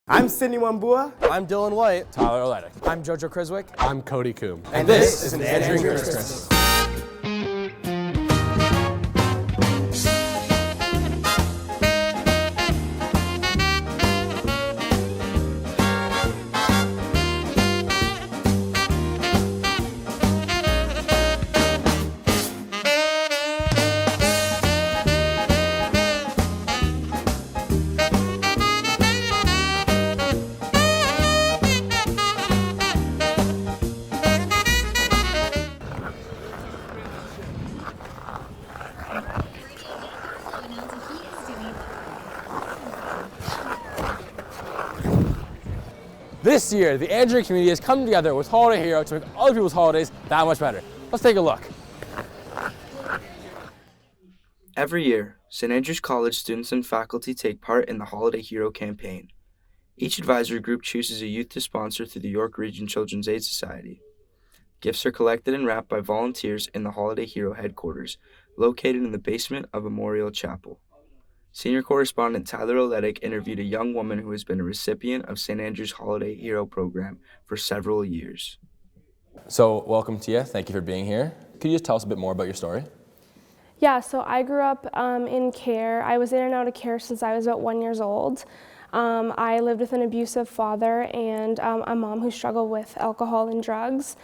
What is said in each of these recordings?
I'm Sydney Wambua. I'm Dylan White. Tyler Oletic. I'm Jojo Criswick. I'm Cody Kumm. And this is an Andrean Christmas. This year, the Andrean community has come together with Holiday Hero to make other people's holidays that much better. Let's take a look. Every year, St. Andrews College students and faculty take part in the Holiday Hero campaign. Each advisory group chooses a youth to sponsor through the York Region Children's Aid Society. Gifts are collected and wrapped by volunteers in the Holiday Hero headquarters, located in the basement of Memorial Chapel. Senior correspondent Tyler Oletic interviewed a young woman who has been a recipient of St. Andrews Holiday Hero program for several years. So, welcome Teagh. Thank you for being here. Could you just tell us a bit more about your story? Yeah, so I grew up in care. I was in and out of care since I was about 1 year old. I lived with an abusive father and a mom who struggled with alcohol and drugs.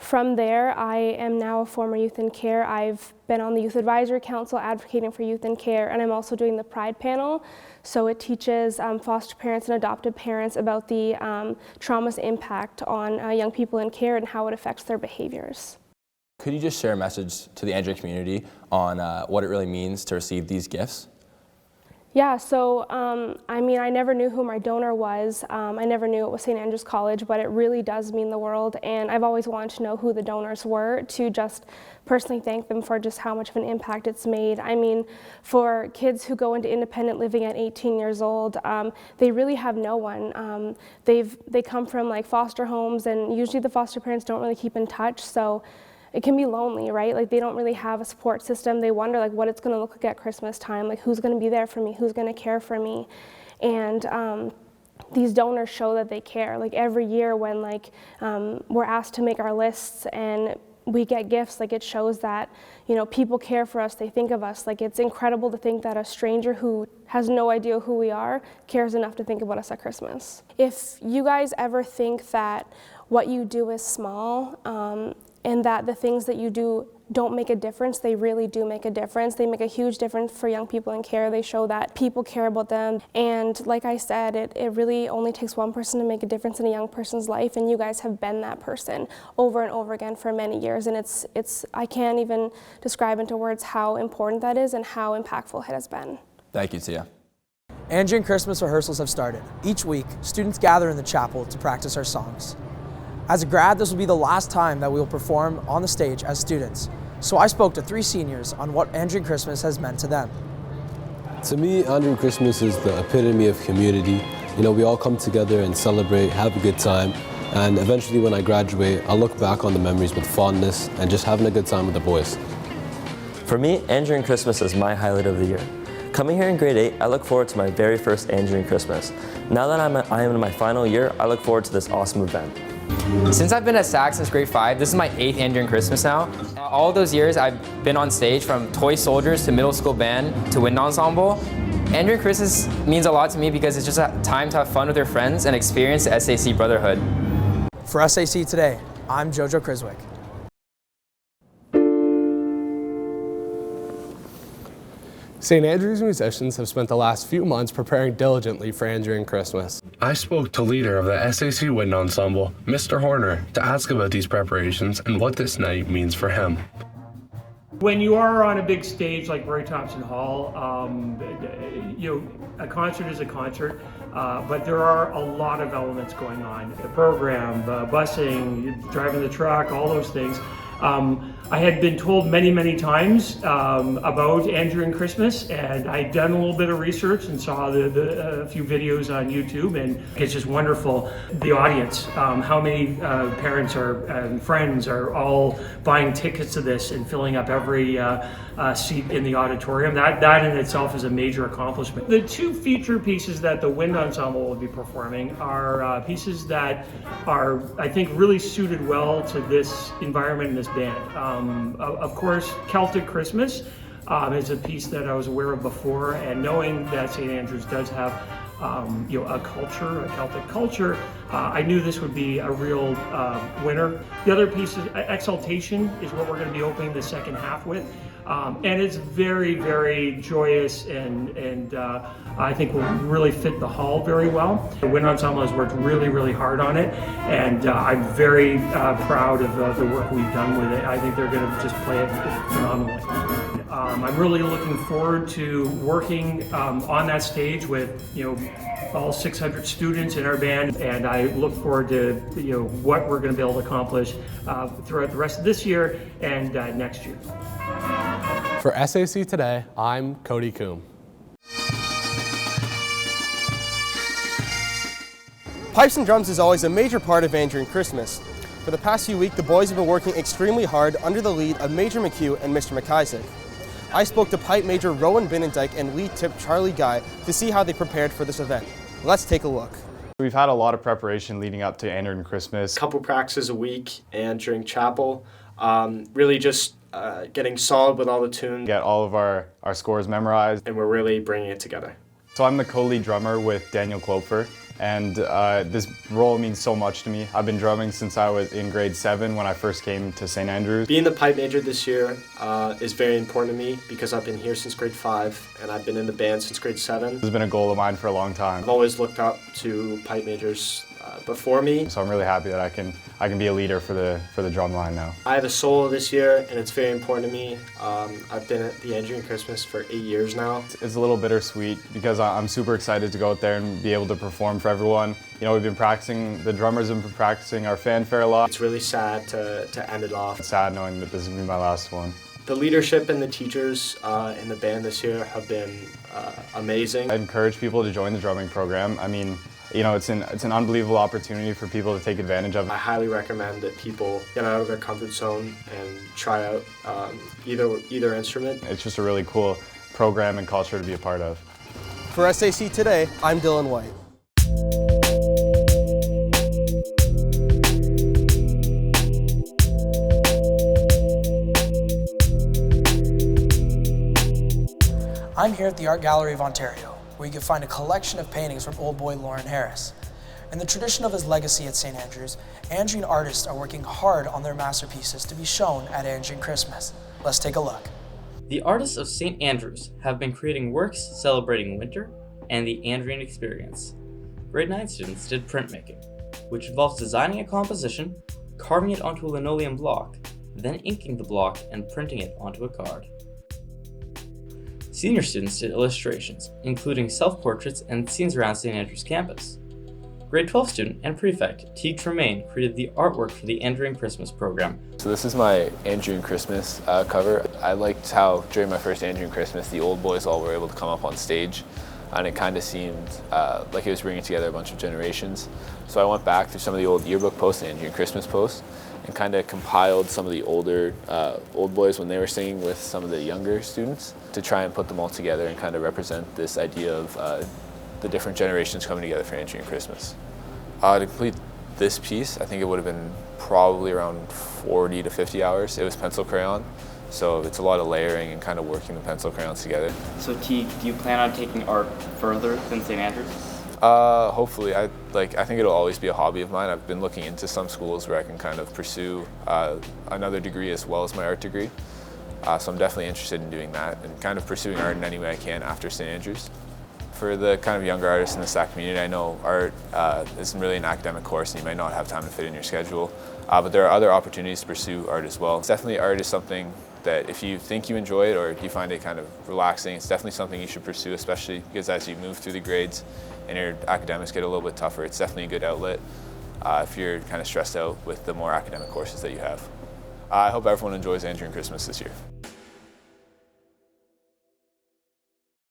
From there, I am now a former youth in care. I've been on the Youth Advisory Council advocating for youth in care, and I'm also doing the Pride panel. So it teaches foster parents and adopted parents about the trauma's impact on young people in care and how it affects their behaviors. Could you just share a message to the Andrean community on what it really means to receive these gifts? Yeah, so I mean, I never knew who my donor was. I never knew it was St. Andrews College, but it really does mean the world. And I've always wanted to know who the donors were to just personally thank them for just how much of an impact it's made. I mean, for kids who go into independent living at 18 years old, they really have no one. They come from like foster homes, and usually the foster parents don't really keep in touch. So it can be lonely, right? Like they don't really have a support system. They wonder like what it's gonna look like at Christmas time, like who's gonna be there for me, who's gonna care for me. And these donors show that they care. Like every year when like we're asked to make our lists and we get gifts, like it shows that, you know, people care for us, they think of us. Like it's incredible to think that a stranger who has no idea who we are cares enough to think about us at Christmas. If you guys ever think that what you do is small, and that the things that you do don't make a difference, they really do make a difference. They make a huge difference for young people in care. They show that people care about them. And like I said, it really only takes one person to make a difference in a young person's life, and you guys have been that person over and over again for many years. And I can't even describe into words how important that is and how impactful it has been. Thank you, Teagh. Andrean Christmas rehearsals have started. Each week, students gather in the chapel to practice our songs. As a grad, this will be the last time that we will perform on the stage as students. So I spoke to 3 seniors on what Andrean Christmas has meant to them. To me, Andrean Christmas is the epitome of community. You know, we all come together and celebrate, have a good time, and eventually when I graduate, I'll look back on the memories with fondness and just having a good time with the boys. For me, Andrean Christmas is my highlight of the year. Coming here in grade 8, I look forward to my very first Andrean Christmas. Now that I am in my final year, I look forward to this awesome event. Since I've been at SAC since grade 5, this is my 8th Andrean Christmas now. All those years I've been on stage, from toy soldiers to middle school band to wind ensemble. Andrean Christmas means a lot to me because it's just a time to have fun with your friends and experience the SAC brotherhood. For SAC Today, I'm Jojo Criswick. St. Andrews musicians have spent the last few months preparing diligently for Andrean Christmas. I spoke to leader of the SAC Wind Ensemble, Mr. Horner, to ask about these preparations and what this night means for him. When you are on a big stage like Roy Thompson Hall, you know, a concert is a concert, but there are a lot of elements going on. The program, busing, driving the truck, all those things. I had been told many times about Andrean Christmas, and I'd done a little bit of research and saw a few videos on YouTube, and it's just wonderful. The audience, how many parents and friends are all buying tickets to this and filling up every seat in the auditorium. That in itself is a major accomplishment. The two feature pieces that the wind ensemble will be performing are pieces that are, I think, really suited well to this environment and this band. Of course, Celtic Christmas is a piece that I was aware of before, and knowing that St. Andrews does have a Celtic culture, I knew this would be a real winner. The other piece is Exaltation, is what we're going to be opening the second half with. And it's very joyous, and I think will really fit the hall very well. The wind ensemble has worked really hard on it, and I'm very proud of the work we've done with it. I think they're going to just play it phenomenally. I'm really looking forward to working on that stage with all 600 students in our band, and I look forward to what we're going to be able to accomplish throughout the rest of this year and next year. For SAC Today, I'm Cody Kumm. Pipes and drums is always a major part of Andrean Christmas. For the past few weeks, the boys have been working extremely hard under the lead of Major McHugh and Mr. McIsaac. I spoke to Pipe Major Roan Binnedyk and lead tip Charlie Guy to see how they prepared for this event. Let's take a look. We've had a lot of preparation leading up to Andrean Christmas. A couple practices a week and during chapel. Really just getting solid with all the tunes. Get all of our scores memorized. And we're really bringing it together. So I'm the co-lead drummer with Daniel Klopfer, and this role means so much to me. I've been drumming since I was in grade 7 when I first came to St. Andrews. Being the pipe major this year is very important to me because I've been here since grade 5 and I've been in the band since grade 7. This has been a goal of mine for a long time. I've always looked up to pipe majors before me. So I'm really happy that I can be a leader for the drum line now. I have a solo this year and it's very important to me. I've been at the Andrean Christmas for 8 years now. It's a little bittersweet because I'm super excited to go out there and be able to perform for everyone. We've been practicing, the drummers have been practicing our fanfare a lot. It's really sad to end it off. It's sad knowing that this is going to be my last one. The leadership and the teachers in the band this year have been amazing. I encourage people to join the drumming program. I mean, it's an unbelievable opportunity for people to take advantage of. I highly recommend that people get out of their comfort zone and try out either instrument. It's just a really cool program and culture to be a part of. For SAC Today, I'm Dylan White. I'm here at the Art Gallery of Ontario, where you can find a collection of paintings from old boy Lauren Harris. In the tradition of his legacy at St. Andrews, Andrean artists are working hard on their masterpieces to be shown at Andrean Christmas. Let's take a look. The artists of St. Andrews have been creating works celebrating winter and the Andrean experience. Grade 9 students did printmaking, which involves designing a composition, carving it onto a linoleum block, then inking the block and printing it onto a card. Senior students did illustrations, including self-portraits and scenes around St. Andrews campus. Grade 12 student and prefect Teagh Tremain created the artwork for the Andrean Christmas program. So this is my Andrean Christmas cover. I liked how during my first Andrean Christmas the old boys all were able to come up on stage, and it kind of seemed like it was bringing together a bunch of generations. So I went back through some of the old yearbook posts and Andrean Christmas posts and kind of compiled some of the older old boys when they were singing with some of the younger students to try and put them all together and kind of represent this idea of the different generations coming together for Andrean Christmas. To complete this piece, I think it would have been probably around 40 to 50 hours. It was pencil crayon, so it's a lot of layering and kind of working the pencil crayons together. So Teagh, do you plan on taking art further than St. Andrews? Hopefully. I think it'll always be a hobby of mine. I've been looking into some schools where I can kind of pursue another degree as well as my art degree. So I'm definitely interested in doing that and kind of pursuing art in any way I can after St. Andrews. For the kind of younger artists in the SAC community, I know art isn't really an academic course and you might not have time to fit in your schedule, but there are other opportunities to pursue art as well. Definitely art is something that if you think you enjoy it or you find it kind of relaxing, it's definitely something you should pursue, especially because as you move through the grades and your academics get a little bit tougher, it's definitely a good outlet if you're kind of stressed out with the more academic courses that you have. I hope everyone enjoys Andrean Christmas this year.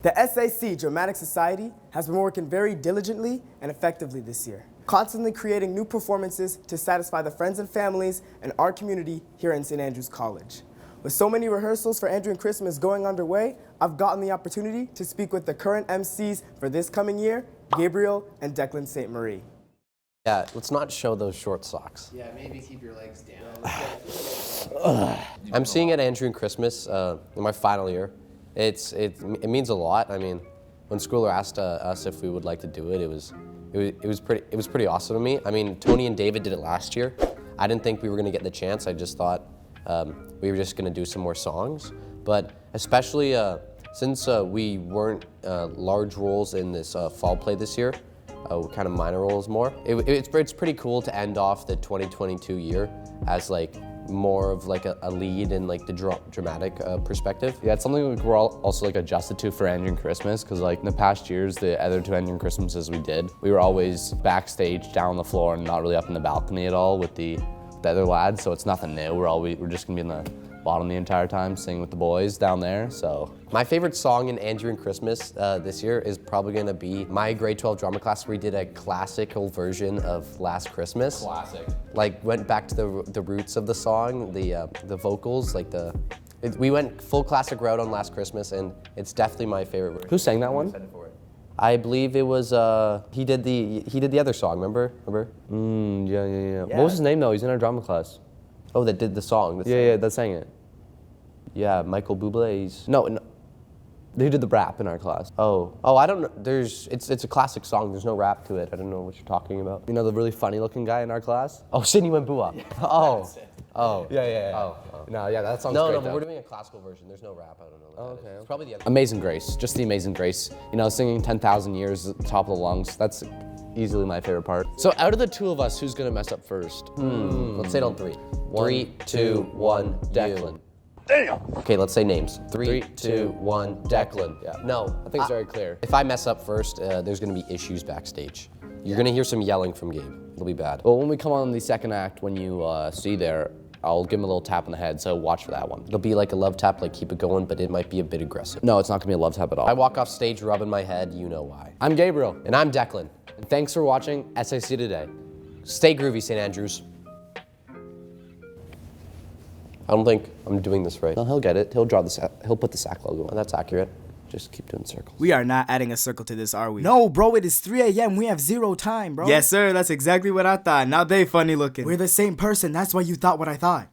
The SAC Dramatic Society has been working very diligently and effectively this year, constantly creating new performances to satisfy the friends and families and our community here in St. Andrews College. With so many rehearsals for Andrean Christmas going underway, I've gotten the opportunity to speak with the current Emcees for this coming year, Gabriel and Declan St. Marie. Yeah, let's not show those short socks. Yeah, maybe keep your legs down. I'm seeing at Andrean Christmas in my final year. It means a lot. I mean, when Schooler asked us if we would like to do it, it was pretty awesome to me. I mean, Tony and David did it last year. I didn't think we were gonna get the chance. I just thought we were just gonna do some more songs. But especially since we weren't large roles in this fall play this year, kind of minor roles more. It's pretty cool to end off the 2022 year as like more of like a lead in like the dramatic perspective. Yeah, it's something we're all also like adjusted to for Andrean Christmas, because like in the past years, the other two Andrean Christmases we did, we were always backstage down on the floor and not really up in the balcony at all with the other lads, so it's nothing new. We're just gonna be in the bottom the entire time, singing with the boys down there, so. My favorite song in Andrean Christmas this year is probably gonna be my grade 12 drama class, where we did a classical version of Last Christmas. Classic. Like, went back to the roots of the song, the vocals, like we went full classic route on Last Christmas, and it's definitely my favorite version. Who sang that one? I believe it was, he did the other song, remember? Yeah. What was his name though? He's in our drama class. Oh, that did the song. Yeah, that sang it. Yeah, Michael Bublé's. No, who did the rap in our class? Oh, I don't know. It's a classic song. There's no rap to it. I don't know what you're talking about. You know the really funny looking guy in our class? Oh, Sydney Wambua. Yeah, Oh. Yeah. Oh. No, yeah, that song's great. No, but we're doing a classical version. There's no rap. I don't know. Okay. It's probably the other. Amazing Grace, just the Amazing Grace. You know, singing 10,000 years at the top of the lungs. That's easily my favorite part. So out of the two of us, who's gonna mess up first? Let's say it on three. 3, 2, 1, Declan. Damn! Okay, let's say names. 3, 2, 1, Declan. Yeah. No. I think it's very clear. If I mess up first, there's gonna be issues backstage. You're gonna hear some yelling from Gabe. It'll be bad. Well, when we come on the second act, when you see there, I'll give him a little tap on the head, so watch for that one. It'll be like a love tap, like keep it going, but it might be a bit aggressive. No, it's not gonna be a love tap at all. I walk off stage rubbing my head, you know why. I'm Gabriel. And I'm Declan. And thanks for watching SAC Today. Stay groovy, St. Andrews. I don't think I'm doing this right. No, he'll get it. He'll put the SAC logo on. That's accurate. Just keep doing circles. We are not adding a circle to this, are we? No, bro, it is 3 a.m. We have 0 time, bro. Yes, sir. That's exactly what I thought. Now they funny looking. We're the same person. That's why you thought what I thought.